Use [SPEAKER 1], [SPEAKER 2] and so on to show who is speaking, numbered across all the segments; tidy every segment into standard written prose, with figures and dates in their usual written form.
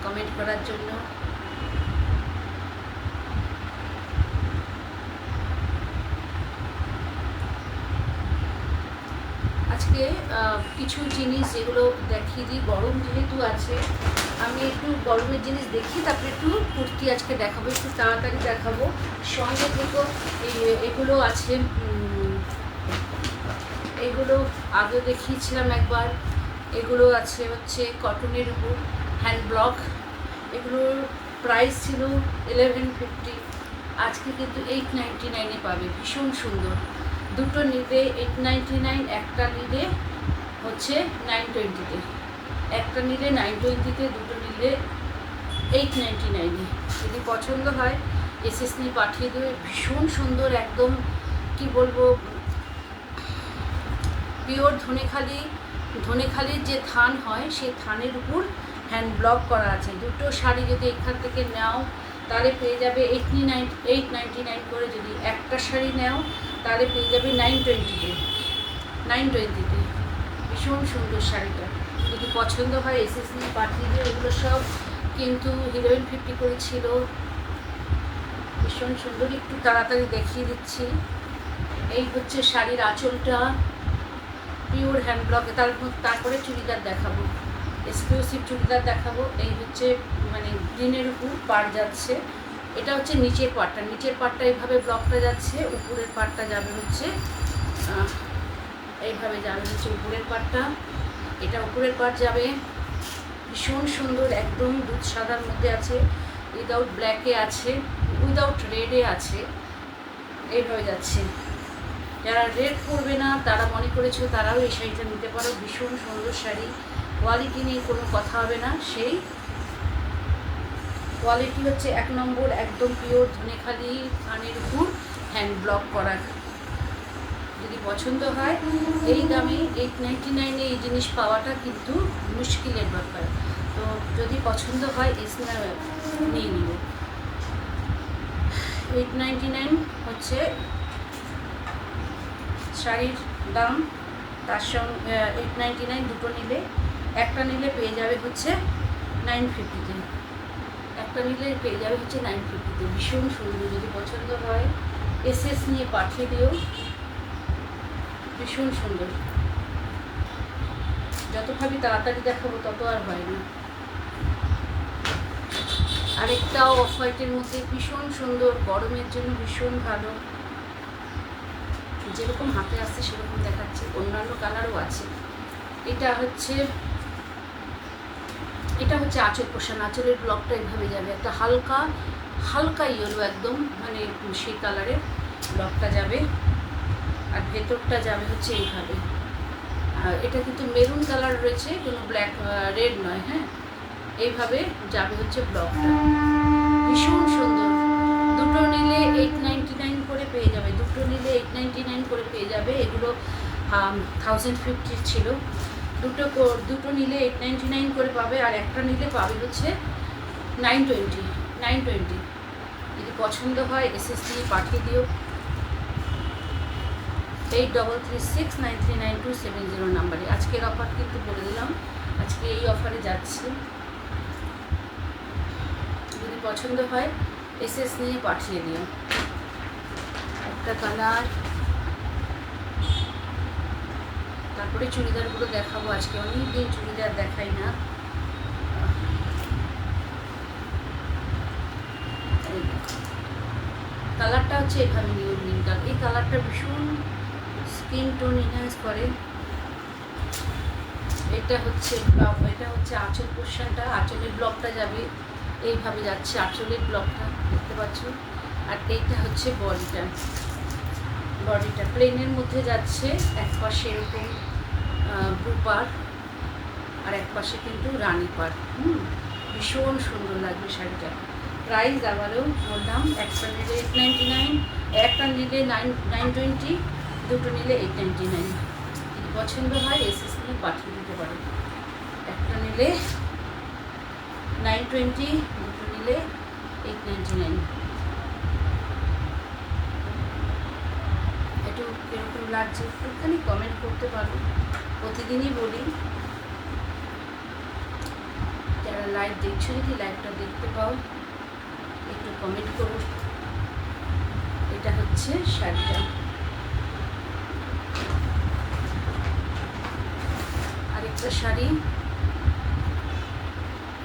[SPEAKER 1] Comment করার জন্য। আজকে কিছু জিনিস যেগুলো দেখিয়ে দিই, গরম যেহেতু আছে আমি একটু গরমের জিনিস দেখি, তারপরে একটু কুর্তি আজকে দেখাবো, একটু তাড়াতাড়ি দেখাবো। সঙ্গে থেকে এগুলো আছে, এগুলো আগে দেখিয়েছিলাম একবার। এগুলো আছে হচ্ছে কটনের উপর হ্যান্ড ব্লক, এগুলোর প্রাইস ছিল 1150, আজকে কিন্তু 899-এ পাবে। ভীষণ সুন্দর, দুটো নিলে 899, একটা নিলে হচ্ছে 920-তে, একটা নিলে 920-তে, দুটো নিলে 899-এ। যদি পছন্দ হয় এসএস নিয়ে পাঠিয়ে দেবে। ভীষণ সুন্দর, একদম কি বলবো, পিওর ধনেখালির যে থান হয় সেই থানের উপর হ্যান্ড ব্লক করা আছে। দুটো শাড়ি যদি এখান থেকে নাও তাহলে পেয়ে যাবে 899 করে, যদি একটা শাড়ি নাও তাহলে পেয়ে যাবে 920-তে। ভীষণ সুন্দর শাড়িটা, যদি পছন্দ হয় এসএস নিয়ে পাঠিয়ে দিয়ে। এগুলো সব কিন্তু 1150 করে ছিল। ভীষণ সুন্দর, একটু তাড়াতাড়ি দেখিয়ে দিচ্ছি। এই হচ্ছে শাড়ির আঁচলটা, পিওর হ্যান্ড ব্লকে। তারপরে চুড়িদার দেখাবো, এক্সক্লুসিভ চুড়িদার দেখাবো। এই হচ্ছে মানে গ্রিনের উপর পাড় যাচ্ছে, এটা হচ্ছে নিচের পাড়টা এইভাবে ব্লকটা যাচ্ছে, উপরের পাড়টা যাবে হচ্ছে এইভাবে যাবে হচ্ছে উপরের পাড়টা, এটা উপরের পাড় যাবে। ভীষণ সুন্দর, একদম দুধ সাদার মধ্যে আছে, উইদাউট ব্ল্যাকে আছে, উইদাউট রেডে আছে, এইভাবে যাচ্ছে। যারা রেড করবে না, তারা মনে করেছো তারাও এই শাড়িটা নিতে পারো। ভীষণ সুন্দর শাড়ি, কোয়ালিটি নিয়ে কোনো কথা হবে না। সেই কোয়ালিটি হচ্ছে 1 নম্বর, একদম পিওর ধনেখালি থানের উপর হ্যান্ড ব্লক করা। যদি পছন্দ হয়, এই দামে 899-এ এই জিনিস পাওয়াটা কিন্তু মুশকিলের ব্যাপার। তো যদি পছন্দ হয় নিয়ে নিব। 899 হচ্ছে শাড়ির দাম, তার সঙ্গে 899 দুটো নিলে, একটা নিলে পেয়ে যাবে হচ্ছে 950-তে, একটা নিলে পেয়ে যাবে হচ্ছে 950-তে। ভীষণ সুন্দর, যদি পছন্দ হয় এসএস নিয়ে পাঠিয়ে দিও। ভীষণ সুন্দর, যত ভাবি তাড়াতাড়ি দেখাবো তত আর হয় না। আরেকটাও অফ হোয়াইটের মধ্যে ভীষণ সুন্দর, গরমের জন্য ভীষণ ভালো। যেরকম হাতে আসছে সেরকম দেখাচ্ছে, অন্যান্য কালারও আছে। এটা হচ্ছে আঁচল পোষণ, আঁচলের ব্লকটা এইভাবে যাবে, একটা হালকা ইয়েলো, একদম মানে সেই কালারের ব্লকটা যাবে, আর ভেতরটা যাবে হচ্ছে এইভাবে। আর এটা কিন্তু মেরুন কালার রয়েছে, কোনো ব্ল্যাক রেড নয়, হ্যাঁ, এইভাবে যাবে হচ্ছে ব্লকটা। ভীষণ সুন্দর, দুটো নিলে 899 করে পেয়ে যাবে, দুটো নিলে 899 করে পেয়ে যাবে। এগুলো 1050 ছিল, দুটো নিলে 899 করে পাবে, আর একটা নিলে পাবে হচ্ছে 920। যদি পছন্দ হয় এসএস দিয়ে পাঠিয়ে দিও। 8336939270 নাম্বারে। আজকের অফার কিন্তু বলে দিলাম, আজকে এই অফারে যাচ্ছে। যদি পছন্দ হয় এসএস নিয়ে পাঠিয়ে দিও। একটা কালার, তারপরে চুড়িদারগুলো দেখাবো। আজকে অনেক দিন চুড়িদার দেখাই না। কালারটা হচ্ছে এভাবে নিউ গ্রিন কালার, এই কালারটা ভীষণ স্কিন টোন এনহ্যান্স করে। এটা হচ্ছে আঁচল পোর্শনটা, আঁচলের ব্লকটা যাবে এইভাবে যাচ্ছে, আঁচলের ব্লকটা দেখতে পাচ্ছ। আর এইটা হচ্ছে বডিটা প্লেনের মধ্যে যাচ্ছে, এক পাশে এরকম ব্লু পার আর এক পাশে কিন্তু রানী পার। ভীষণ সুন্দর লাগবে শাড়িটা। প্রাইস আবারও বললাম, একটা নিলে 899, একটা নিলে 920, দুটো নিলে 899। যদি পছন্দ হয় এসএস নিয়ে পাঠিয়ে দিতে পারো। একটা নিলে 920, দুটো নিলে 899। একটু কীরকম লাগছে একটুখানি কমেন্ট করতে পারো। প্রতিদিনই বলি, যারা লাইভ দেখছো, যদি লাইভটা দেখতে পাও একটু কমেন্ট করো। এটা হচ্ছে শাড়িটা। আরেকটা শাড়ি,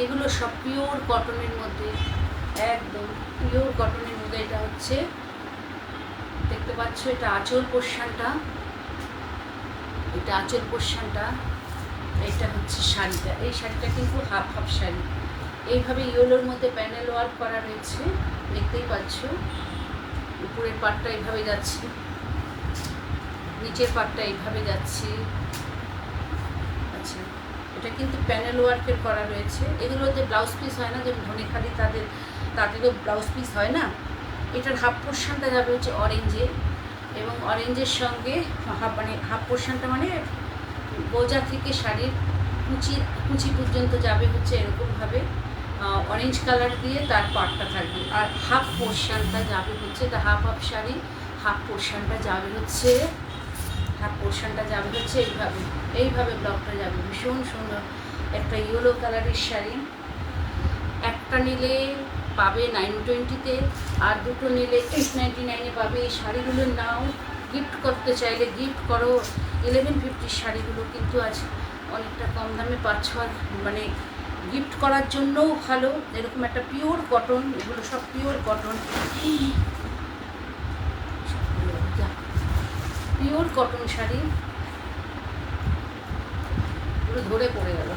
[SPEAKER 1] এগুলো সব পিওর কটনের মধ্যে, একদম পিওর কটনের মধ্যে। এটা হচ্ছে দেখতে পাচ্ছ, এটা আঁচল পোর্শনটা, এটা আঁচল পোর্শনটা, এটা হচ্ছে শাড়িটা। এই শাড়িটা কিন্তু হাফ হাফ শাড়ি, এইভাবে ইয়েলোর মধ্যে প্যানেল ওয়ার্ক করা রয়েছে, দেখতেই পাচ্ছ। উপরের পাটটা এইভাবে যাচ্ছে, নিচের পাটটা এইভাবে যাচ্ছে। আচ্ছা, এটা কিন্তু প্যানেল ওয়ার্কের করা রয়েছে। এগুলোতে ব্লাউজ পিস হয় না, যেমন ধনেখালি তাদেরও ব্লাউজ পিস হয় না। এটার হাফ পোর্শনটা যাবে হচ্ছে অরেঞ্জে, এবং অরেঞ্জের সঙ্গে হাফ পোর্শনটা মানে গোজা থেকে শাড়ির কুচি পর্যন্ত যাবে হচ্ছে এরকমভাবে অরেঞ্জ কালার দিয়ে তার পাটটা থাকবে। আর হাফ পোর্শনটা যাবে হচ্ছে, এটা হাফ হাফ শাড়ি, হাফ পোর্শনটা যাবে হচ্ছে এইভাবে ব্লকটা যাবে। ভীষণ সুন্দর একটা ইয়েলো কালারের শাড়ি। একটা নিলে পাবে 920-তে, আর দুটো নিলে 899-এ পাবে। এই শাড়িগুলোর নাও, গিফট করতে চাইলে গিফট করো। 1150 শাড়িগুলো কিন্তু আজ অনেকটা কম দামে পাচ্ছ, আর মানে গিফট করার জন্যও ভালো। এরকম একটা পিওর কটন, এগুলো সব pure cotton, pure cotton sari. পুরো ধরে পড়ে গেল।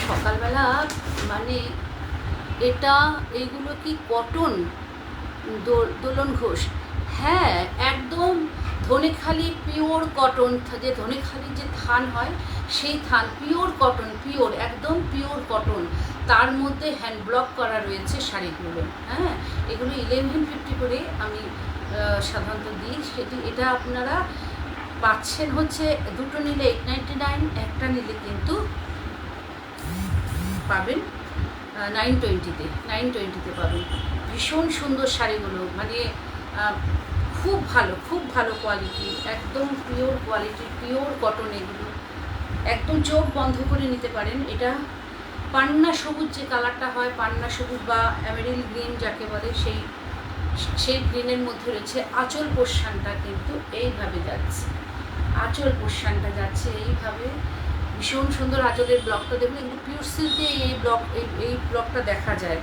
[SPEAKER 1] সকালবেলা মানে এইগুলো কি কটন? দোলন ঘোষ, হ্যাঁ একদম ধনেখালি পিওর কটন। যে ধনেখালির যে থান হয় সেই থান পিওর কটন, পিওর একদম পিওর কটন। তার মধ্যে হ্যান্ড ব্লক করা রয়েছে শাড়িগুলো। হ্যাঁ, এগুলো 1150 করে আমি সাধারণত দিই। এটা আপনারা পাচ্ছেন হচ্ছে দুটো নিলে 899, একটা নিলে কিন্তু পাবেন 920-তে পাবেন। ভীষণ সুন্দর শাড়িগুলো, মানে খুব ভালো কোয়ালিটি, একদম পিওর কোয়ালিটি, পিওর কটন। এগুলো একদম চোখ বন্ধ করে নিতে পারেন। এটা পান্না সবুজ যে কালারটা হয়, পান্না সবুজ বা অ্যামেরিল গ্রিন যাকে বলে, সেই গ্রিনের মধ্যে রয়েছে। আঁচল পোর্শনটা কিন্তু এইভাবে যাচ্ছে, আঁচল পোর্শনটা যাচ্ছে এইভাবে। ভীষণ সুন্দর আঁচলের ব্লকটা দেখুন। কিন্তু পিওর সিল্কে এই ব্লকটা দেখা যায়,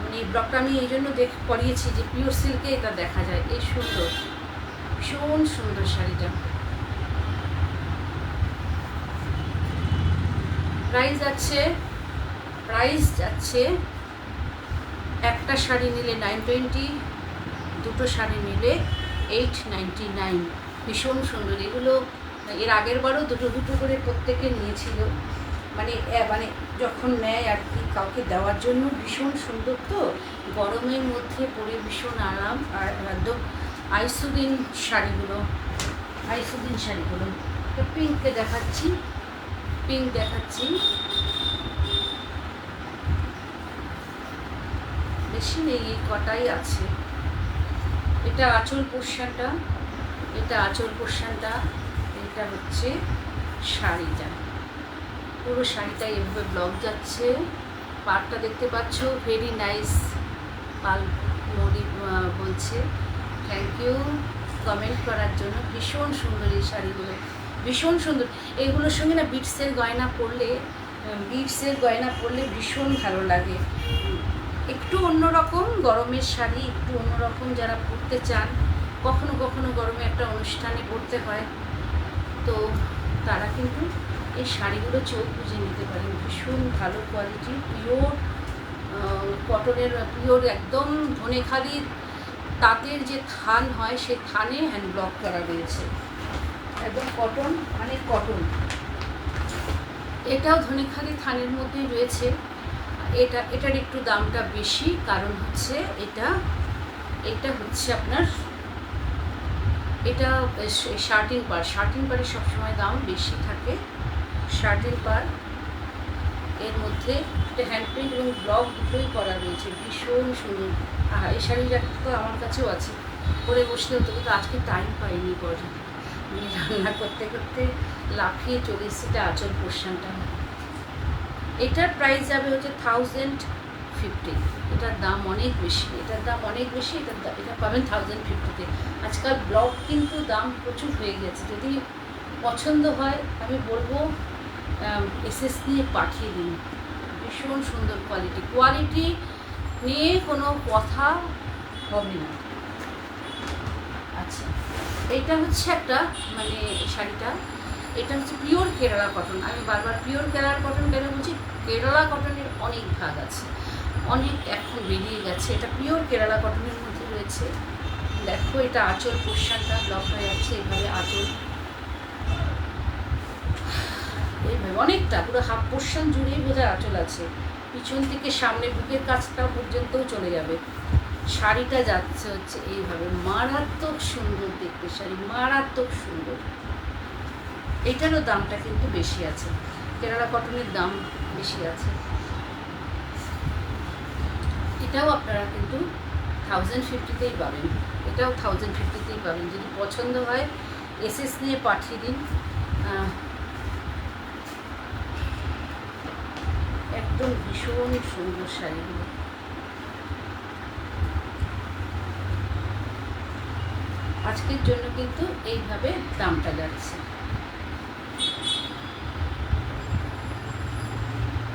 [SPEAKER 1] মানে এই ব্লকটা আমি এই জন্য করিয়েছি যে পিওর সিল্কে এটা দেখা যায়। এই সুন্দর, ভীষণ সুন্দর শাড়িটা। প্রাইস যাচ্ছে একটা শাড়ি নিলে 920, দুটো শাড়ি নিলে 899। ভীষণ সুন্দর এগুলো। এর আগের বারও দুটো করে প্রত্যেকে নিয়েছিল, মানে যখন নেয় আর কি কাউকে দেওয়ার জন্য। ভীষণ সুন্দর, তো গরমের মধ্যে পরে ভীষণ আরাম। আর একদম আইসুদিন শাড়িগুলো, পিঙ্ক দেখাচ্ছি, বেশি নেই, এই কটাই আছে। এটা আঁচল পোর্শনটা, এটা হচ্ছে শাড়িটা। পুরো শাড়িটা এভাবে ব্লক যাচ্ছে। পাড়টা দেখতে পাচ্ছ, ভেরি নাইস। পাল মরি বলছে থ্যাংক ইউ কমেন্ট করার জন্য। ভীষণ সুন্দর এই শাড়িগুলো, ভীষণ সুন্দর। এগুলোর সঙ্গে না বিটসের গয়না পরলে ভীষণ ভালো লাগে। একটু অন্যরকম গরমের শাড়ি, একটু অন্যরকম যারা পরতে চান, কখনো কখনো গরমে একটা অনুষ্ঠানে পরতে হয়, তো তারা কিন্তু এই শাড়িগুলো চোখ বুঝে নিতে পারেন। ভীষণ ভালো কোয়ালিটি, পিওর কটনের, পিওর একদম ধনেখালির তাঁতের যে থান হয় সেই থানে হ্যান্ড ব্লক করা রয়েছে, একদম কটন, মানে কটন। এটাও ধনেখালি থানের মধ্যেই রয়েছে। এটার একটু দামটা বেশি, কারণ হচ্ছে এটা হচ্ছে আপনার, এটা শার্টিং পাড়ের সবসময় দাম বেশি থাকে। শার্টিং পাড় এর মধ্যে একটা হ্যান্ড প্রিন্ট এবং ব্লক দুটোই করা রয়েছে। ভীষণ সুন্দর। এই শাড়িটা তো আমার কাছেও আছে, পরে বসতে হতো, কিন্তু আজকে টাইম পাইনি পরে, রান্না করতে করতে লাফিয়ে চলে এসেছে। এটা আঁচল পোর্শনটা। এটার প্রাইস যাবে হচ্ছে 1050। এটার দাম অনেক বেশি, এটার দাম অনেক বেশি। এটা পাবেন 1050-তে। আজকাল ব্লক কিন্তু দাম প্রচুর হয়ে গেছে। যদি পছন্দ হয় আমি বলবো এসএস নিয়ে পাঠিয়ে দিন। ভীষণ সুন্দর কোয়ালিটি নিয়ে কোনো কথা হবে না। আচ্ছা, এটা হচ্ছে একটা মানে শাড়িটা, এটা হচ্ছে পিওর কেরালা কটন। আমি বারবার পিওর কেরালা কটন কেন বলছি, কেরালা কটনের অনেক ভাগ আছে, অনেক এখন বেরিয়ে গেছে। এটা পিওর কেরালা কটনের মধ্যে রয়েছে। দেখো এটা আঁচল পোর্শনটা ব্লক হয়ে যাচ্ছে এইভাবে, আঁচল এইভাবে অনেকটা পুরো হাফ পোর্শন জুড়েই বোধহয় আঁচল আছে, পিছন থেকে সামনে বুকের কাছটা পর্যন্তও চলে যাবে। শাড়িটা যাচ্ছে হচ্ছে এইভাবে, মারাত্মক সুন্দর দেখতে শাড়ি, মারাত্মক সুন্দর। এটারও দামটা কিন্তু বেশি আছে, কেরালা কটনের দাম বেশি আছে। এটাও আপনারা কিন্তু 1050-তেই পাবেন, এটাও 1050-তেই পাবেন। যদি পছন্দ হয় এসএস নিয়ে পাঠিয়ে দিন। একদম ভীষণ সুন্দর শাড়িগুলো। আজকের জন্য কিন্তু এইভাবে দামটা যাচ্ছে।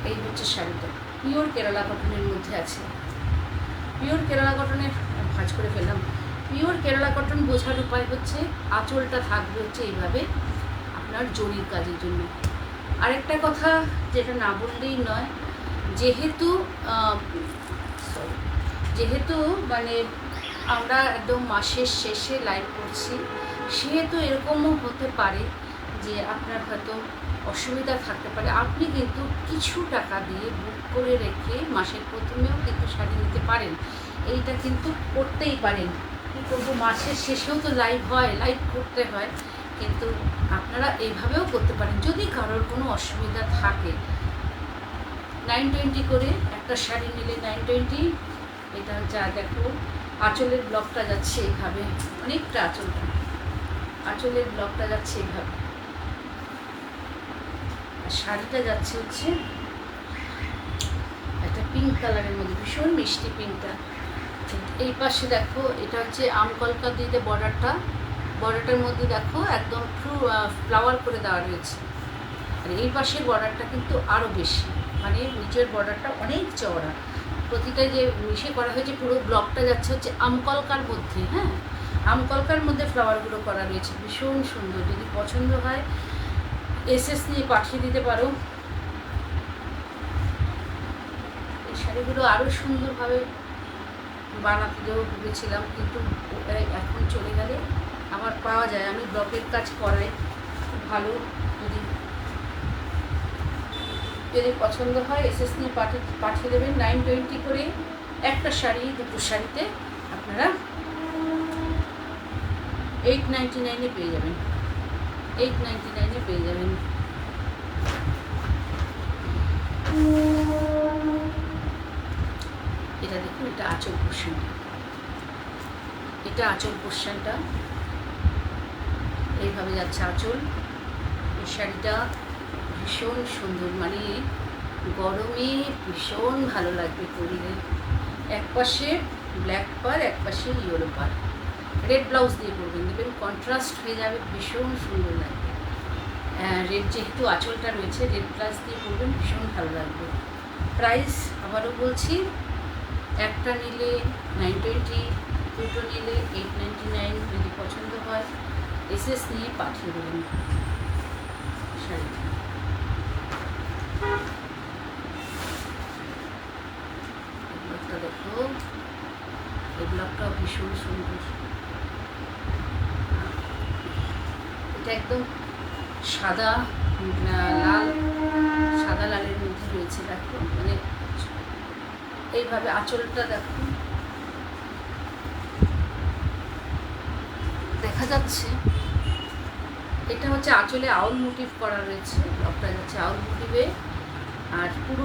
[SPEAKER 1] এই হচ্ছে শাড়িটা, পিওর কেরালা কটনের মধ্যে আছে। পিওর কেরালা কটনের ভাঁজ করে ফেললাম। পিওর কেরালা কটন বোঝার উপায় হচ্ছে আঁচলটা থাকবে হচ্ছে এইভাবে আপনার জরির কাজের জন্য। আরেকটা কথা যেটা না বললেই নয়, যেহেতু মানে আমরা একদম মাসের শেষে লাইভ করছি, সেহেতু এরকমও হতে পারে যে আপনার হয়তো অসুবিধা থাকতে পারে। আপনি কিন্তু কিছু টাকা দিয়ে বুক করে রেখে মাসের প্রথমেও কিন্তু শাড়ি নিতে পারেন। এইটা কিন্তু করতেই পারেন। কী করবো, মাসের শেষেও তো লাইভ হয়, লাইভ করতে হয়, কিন্তু আপনারা এইভাবেও করতে পারেন যদি কারোর কোনো অসুবিধা থাকে। 920 করে একটা শাড়ি নিলে 920। এটা যা দেখো আঁচলের ব্লকটা যাচ্ছে এইভাবে, অনেকটা আঁচলের ব্লকটা যাচ্ছে এইভাবে, আর শাড়িটা যাচ্ছে হচ্ছে একটা পিঙ্ক কালারের মধ্যে, ভীষণ মিষ্টি পিঙ্কটা। এই পাশে দেখো এটা হচ্ছে আমকলকা দিয়ে বর্ডারটার মধ্যে দেখো একদম ফ্লাওয়ার করে দেওয়া রয়েছে। আর এই পাশের বর্ডারটা কিন্তু আরও বেশি, মানে নিচের বর্ডারটা অনেক চওড়া। প্রতিটা যে মিশে করা হয়েছে পুরো ব্লকটা যাচ্ছে হচ্ছে আমকলকার মধ্যে। হ্যাঁ, আমকলকার মধ্যে ফ্লাওয়ারগুলো করা রয়েছে, ভীষণ সুন্দর। যদি পছন্দ হয় এসএস নিয়ে পাঠিয়ে দিতে পারো। এই শাড়িগুলো আরও সুন্দরভাবে বানাতে দেবো ভেবেছিলাম, কিন্তু এখন চলে গেলে আমার পাওয়া যায়। আমি ব্লকের কাজ করাই, খুব ভালো। যদি পছন্দ হয় এসএস নিয়ে পাঠিয়ে দেবেন। 920 করে একটা শাড়ি, দুটো শাড়িতে আপনারা 899-এ পেয়ে যাবেন, 899-এ পেয়ে যাবেন। এটা দেখুন, এটা আঁচল পোর্শনটা, এটা আঁচল পোর্শনটা এইভাবে যাচ্ছে আঁচল। এই শাড়িটা ভীষণ সুন্দর, মানে গরমে ভীষণ ভালো লাগবে পরলে। এক পাশে ব্ল্যাক পার, এক পাশে ইয়েলো পার, রেড ব্লাউজ দিয়ে পরবেন, দেখবেন কন্ট্রাস্ট হয়ে যাবে, ভীষণ সুন্দর লাগবে। রেড যেহেতু আঁচলটা রয়েছে, রেড ব্লাউজ দিয়ে পরবেন, ভীষণ ভালো লাগবে। প্রাইস আবারও বলছি, একটা নিলে 920, দুটো নিলে 899। যদি পছন্দ হয় এসএস নিয়ে পাঠিয়ে দেবেন শাড়িটা। ব্লকটা দেখো, এই ব্লকটাও ভীষণ সুন্দর। এটা একদম সাদা লালের মধ্যে রয়েছে। দেখো মানে এইভাবে আঁচলটা দেখো দেখা যাচ্ছে। এটা হচ্ছে আঁচলে আউল মোটিভ করা রয়েছে, ব্লকটা যাচ্ছে আউল মোটিভে। আর পুরো